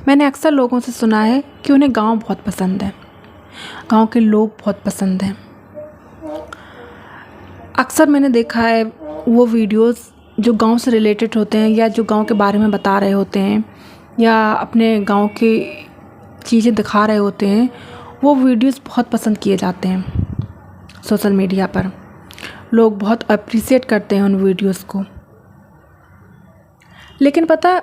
मैंने अक्सर लोगों से सुना है कि उन्हें गांव बहुत पसंद है, गांव के लोग बहुत पसंद हैं। अक्सर मैंने देखा है वो वीडियोस जो गांव से रिलेटेड होते हैं या जो गांव के बारे में बता रहे होते हैं या अपने गांव की चीज़ें दिखा रहे होते हैं, वो वीडियोस बहुत पसंद किए जाते हैं। सोशल मीडिया पर लोग बहुत अप्रिशिएट करते हैं उन वीडियोस को। लेकिन पता,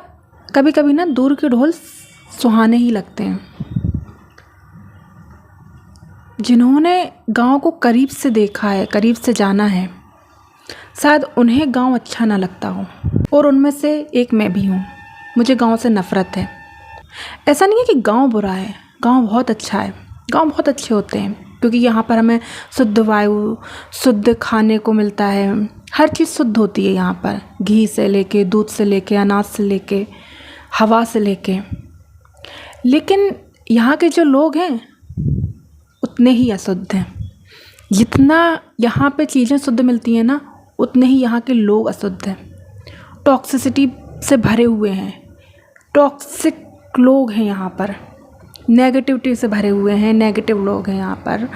कभी कभी ना दूर के ढोल सुहाने ही लगते हैं। जिन्होंने गांव को करीब से देखा है, करीब से जाना है, शायद उन्हें गांव अच्छा ना लगता हो, और उनमें से एक मैं भी हूँ। मुझे गांव से नफ़रत है। ऐसा नहीं है कि गांव बुरा है, गांव बहुत अच्छा है। गांव बहुत अच्छे होते हैं क्योंकि यहाँ पर हमें शुद्ध वायु, शुद्ध खाने को मिलता है। हर चीज़ शुद्ध होती है यहाँ पर, घी से लेके, दूध से लेके, अनाज से लेके, हवा से लेके। लेकिन यहाँ के जो लोग हैं उतने ही अशुद्ध हैं। जितना यहाँ पे चीज़ें शुद्ध मिलती हैं ना, उतने ही यहाँ के लोग अशुद्ध हैं। टॉक्सिसिटी से भरे हुए हैं, टॉक्सिक लोग हैं यहाँ पर, नेगेटिविटी से भरे हुए हैं, नेगेटिव लोग हैं यहाँ पर।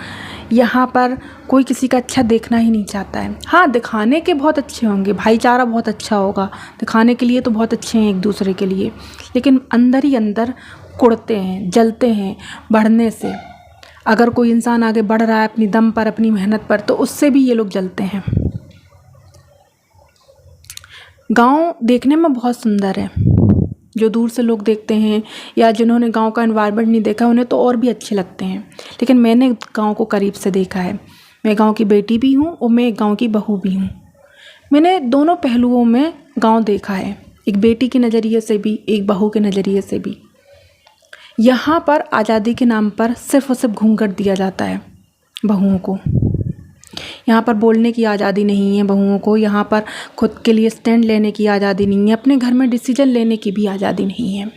यहाँ पर कोई किसी का अच्छा देखना ही नहीं चाहता है। हाँ, दिखाने के बहुत अच्छे होंगे, भाईचारा बहुत अच्छा होगा, दिखाने के लिए तो बहुत अच्छे हैं एक दूसरे के लिए, लेकिन अंदर ही अंदर कुढ़ते हैं, जलते हैं बढ़ने से। अगर कोई इंसान आगे बढ़ रहा है अपनी दम पर, अपनी मेहनत पर, तो उससे भी ये लोग जलते हैं। गांव देखने में बहुत सुंदर है। जो दूर से लोग देखते हैं या जिन्होंने गांव का एनवायरनमेंट नहीं देखा, उन्हें तो और भी अच्छे लगते हैं। लेकिन मैंने गांव को करीब से देखा है। मैं गांव की बेटी भी हूँ और मैं एक गांव की बहू भी हूँ। मैंने दोनों पहलुओं में गांव देखा है, एक बेटी के नज़रिए से भी, एक बहू के नज़रिए से भी। यहाँ पर आज़ादी के नाम पर सिर्फ और सिर्फ घूंघट दिया जाता है बहुओं को। यहाँ पर बोलने की आज़ादी नहीं है बहुओं को। यहाँ पर खुद के लिए स्टैंड लेने की आज़ादी नहीं है। अपने घर में डिसीजन लेने की भी आज़ादी नहीं है।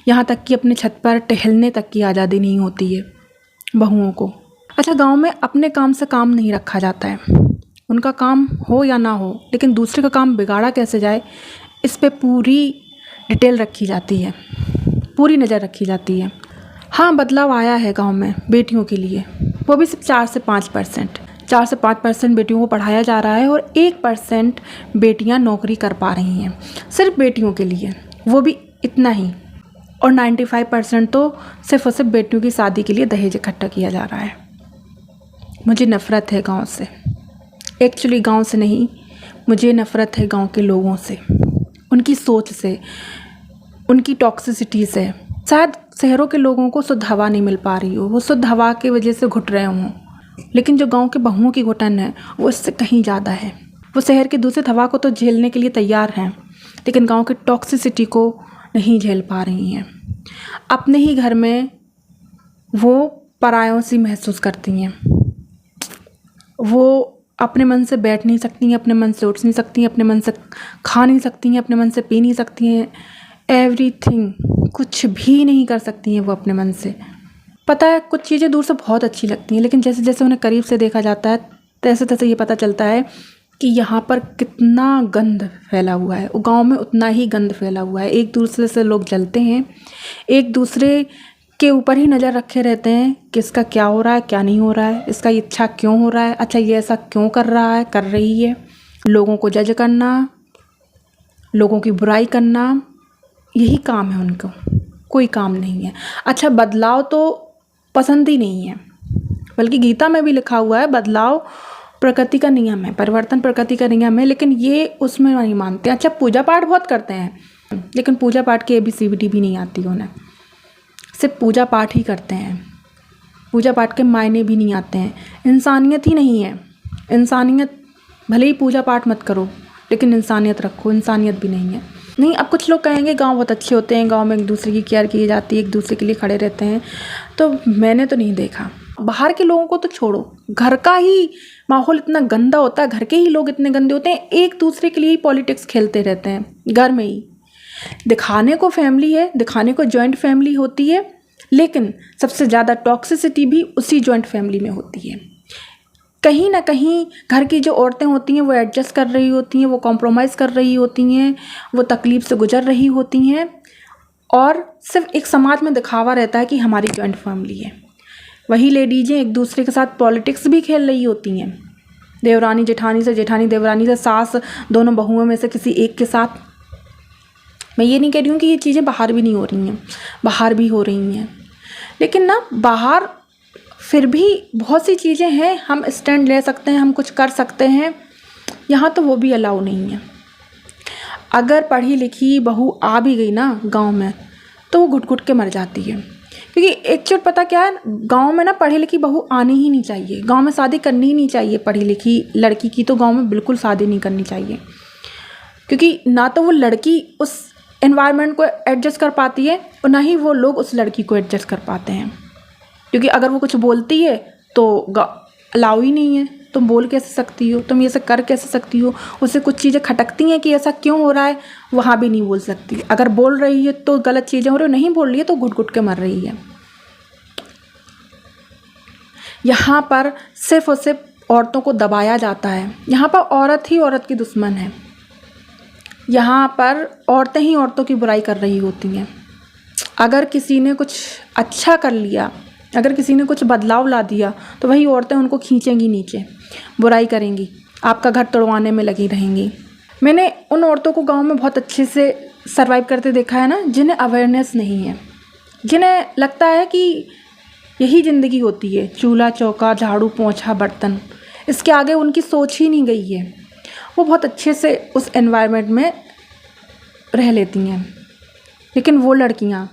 यहाँ तक कि अपने छत पर टहलने तक की आज़ादी नहीं होती है बहुओं को। अच्छा, गांव में अपने काम से काम नहीं रखा जाता है। उनका काम हो या ना हो, लेकिन दूसरे का काम बिगाड़ा कैसे जाए, इस पर पूरी डिटेल रखी जाती है, पूरी नज़र रखी जाती है। हाँ, बदलाव आया है गांव में बेटियों के लिए, वो भी सिर्फ 4 से 5%। 4 से 5% बेटियों को पढ़ाया जा रहा है और 1% बेटियां नौकरी कर पा रही हैं, सिर्फ बेटियों के लिए, वो भी इतना ही। और 95% तो सिर्फ और सिर्फ बेटियों की शादी के लिए दहेज इकट्ठा किया जा रहा है। मुझे नफ़रत है गांव से। एक्चुअली गांव से नहीं, मुझे नफ़रत है गांव के लोगों से, उनकी सोच से, उनकी टॉक्सिसिटी से। शायद शहरों के लोगों को शुद्ध हवा नहीं मिल पा रही हो, वो शुद्ध हवा की वजह से घुट रहे हों, लेकिन जो गांव के बहुओं की घुटन है वो इससे कहीं ज़्यादा है। वो शहर की दूषित हवा को तो झेलने के लिए तैयार हैं, लेकिन गांव की टॉक्सिसिटी को नहीं झेल पा रही हैं। अपने ही घर में वो परायों सी महसूस करती हैं। वो अपने मन से बैठ नहीं सकती हैं, अपने मन से उठ नहीं सकती हैं, अपने मन से खा नहीं सकती हैं, अपने मन से पी नहीं सकती हैं। एवरीथिंग, कुछ भी नहीं कर सकती हैं वो अपने मन से। पता है, कुछ चीज़ें दूर से बहुत अच्छी लगती हैं, लेकिन जैसे जैसे उन्हें करीब से देखा जाता है, तैसे तैसे ये पता चलता है कि यहाँ पर कितना गंद फैला हुआ है। गांव में उतना ही गंद फैला हुआ है। एक दूसरे से लोग जलते हैं, एक दूसरे के ऊपर ही नज़र रखे रहते हैं कि इसका क्या हो रहा है, क्या नहीं हो रहा है, इसका ये अच्छा क्यों हो रहा है, अच्छा ये ऐसा क्यों कर रहा है, कर रही है। लोगों को जज करना, लोगों की बुराई करना, यही काम है उनको, कोई काम नहीं है। अच्छा, बदलाव तो पसंद ही नहीं है, बल्कि गीता में भी लिखा हुआ है बदलाव प्रकृति का नियम है, परिवर्तन प्रकृति का नियम है, लेकिन ये उसमें नहीं मानते। अच्छा, पूजा पाठ बहुत करते हैं, लेकिन पूजा पाठ की ABCD भी नहीं आती उन्हें, सिर्फ पूजा पाठ ही करते हैं। पूजा पाठ के मायने भी नहीं आते हैं। इंसानियत ही नहीं है। इंसानियत, भले ही पूजा पाठ मत करो, लेकिन इंसानियत रखो। इंसानियत भी नहीं है। नहीं, अब कुछ लोग कहेंगे गांव बहुत अच्छे होते हैं, गांव में एक दूसरे की केयर की जाती है, एक दूसरे के लिए खड़े रहते हैं, तो मैंने तो नहीं देखा। बाहर के लोगों को तो छोड़ो, घर का ही माहौल इतना गंदा होता है, घर के ही लोग इतने गंदे होते हैं, एक दूसरे के लिए ही पॉलिटिक्स खेलते रहते हैं घर में ही। दिखाने को फैमिली है, दिखाने को जॉइंट फैमिली होती है, लेकिन सबसे ज़्यादा टॉक्सिसिटी भी उसी जॉइंट फैमिली में होती है। कहीं ना कहीं घर की जो औरतें होती हैं वो एडजस्ट कर रही होती हैं, वो कॉम्प्रोमाइज़ कर रही होती हैं, वो तकलीफ़ से गुजर रही होती हैं, और सिर्फ एक समाज में दिखावा रहता है कि हमारी जॉइंट फैमिली है। वही लेडीजें एक दूसरे के साथ पॉलिटिक्स भी खेल रही होती हैं, देवरानी जेठानी से, जेठानी देवरानी से, सास दोनों बहुओं में से किसी एक के साथ। मैं ये नहीं कह रही हूँ कि ये चीज़ें बाहर भी नहीं हो रही हैं, बाहर भी हो रही हैं, लेकिन ना बाहर फिर भी बहुत सी चीज़ें हैं, हम स्टैंड ले सकते हैं, हम कुछ कर सकते हैं। यहाँ तो वो भी अलाउ नहीं है। अगर पढ़ी लिखी बहू आ भी गई ना गांव में, तो वो घुट घुट के मर जाती है। क्योंकि एक चोट पता क्या है, गांव में ना पढ़ी लिखी बहू आनी ही नहीं चाहिए, गांव में शादी करनी ही नहीं चाहिए। पढ़ी लिखी लड़की की तो गांव में बिल्कुल शादी नहीं करनी चाहिए, क्योंकि ना तो वो लड़की उस एनवायरनमेंट को एडजस्ट कर पाती है और ना ही वो लोग उस लड़की को एडजस्ट कर पाते हैं। क्योंकि अगर वो कुछ बोलती है तो अलाउ ही नहीं है, तुम बोल कैसे सकती हो, तुम ये सब कर कैसे सकती हो। उससे कुछ चीज़ें खटकती हैं कि ऐसा क्यों हो रहा है, वहाँ भी नहीं बोल सकती। अगर बोल रही है तो गलत चीज़ें हो रही, नहीं बोल रही है तो घुट घुट के मर रही है। यहाँ पर सिर्फ और सिर्फ औरतों को दबाया जाता है। यहाँ पर औरत ही औरत की दुश्मन है। यहाँ पर औरतें ही औरतों की बुराई कर रही होती हैं। अगर किसी ने कुछ अच्छा कर लिया, अगर किसी ने कुछ बदलाव ला दिया, तो वही औरतें उनको खींचेंगी नीचे, बुराई करेंगी, आपका घर तोड़वाने में लगी रहेंगी। मैंने उन औरतों को गांव में बहुत अच्छे से सर्वाइव करते देखा है ना, जिन्हें अवेयरनेस नहीं है, जिन्हें लगता है कि यही ज़िंदगी होती है, चूल्हा चौका झाड़ू पोंछा बर्तन, इसके आगे उनकी सोच ही नहीं गई है। वो बहुत अच्छे से उस एनवायरनमेंट में रह लेती हैं। लेकिन वो लड़कियाँ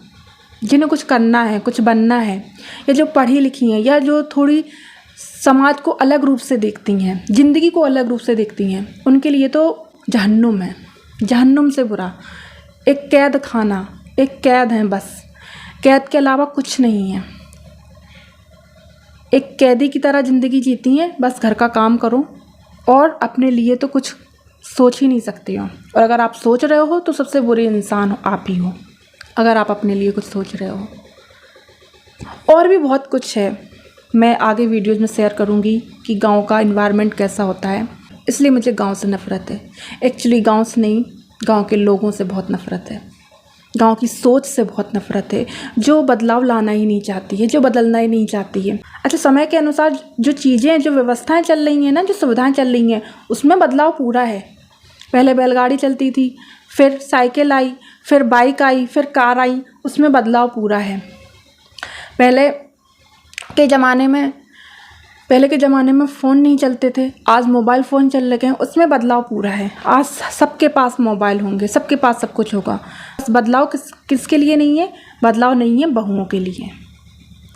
जिन्हें कुछ करना है, कुछ बनना है, या जो पढ़ी लिखी हैं, या जो थोड़ी समाज को अलग रूप से देखती हैं, ज़िंदगी को अलग रूप से देखती हैं, उनके लिए तो जहन्नुम है, जहन्नुम से बुरा। एक कैद खाना, एक कैद है बस, कैद के अलावा कुछ नहीं है। एक कैदी की तरह ज़िंदगी जीती हैं, बस घर का काम करो और अपने लिए तो कुछ सोच ही नहीं सकते हो। और अगर आप सोच रहे हो तो सबसे बुरे इंसान हो आप ही हो, अगर आप अपने लिए कुछ सोच रहे हो। और भी बहुत कुछ है, मैं आगे वीडियोज़ में शेयर करूँगी कि गांव का एनवायरनमेंट कैसा होता है। इसलिए मुझे गांव से नफ़रत है। एक्चुअली गांव से नहीं, गांव के लोगों से बहुत नफ़रत है, गांव की सोच से बहुत नफ़रत है, जो बदलाव लाना ही नहीं चाहती है, जो बदलना ही नहीं चाहती है। अच्छा, समय के अनुसार जो चीज़ें, जो व्यवस्थाएं चल रही हैं ना, जो सुविधाएं चल रही हैं, उसमें बदलाव पूरा है। पहले बैलगाड़ी चलती थी, फिर साइकिल आई, फिर बाइक आई, फिर कार आई, उसमें बदलाव पूरा है। पहले के ज़माने में फ़ोन नहीं चलते थे, आज मोबाइल फ़ोन चल लगे हैं, उसमें बदलाव पूरा है। आज सबके पास मोबाइल होंगे, सबके पास सब कुछ होगा। बदलाव किसके लिए नहीं है? बदलाव नहीं है बहुओं के लिए,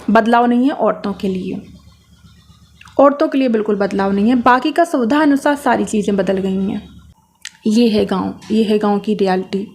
बदलाव नहीं है औरतों के लिए, औरतों के लिए बिल्कुल बदलाव नहीं है। बाकी का सुविधा अनुसार सारी चीज़ें बदल गई हैं। ये है गाँव, ये है गाँव की रियलिटी।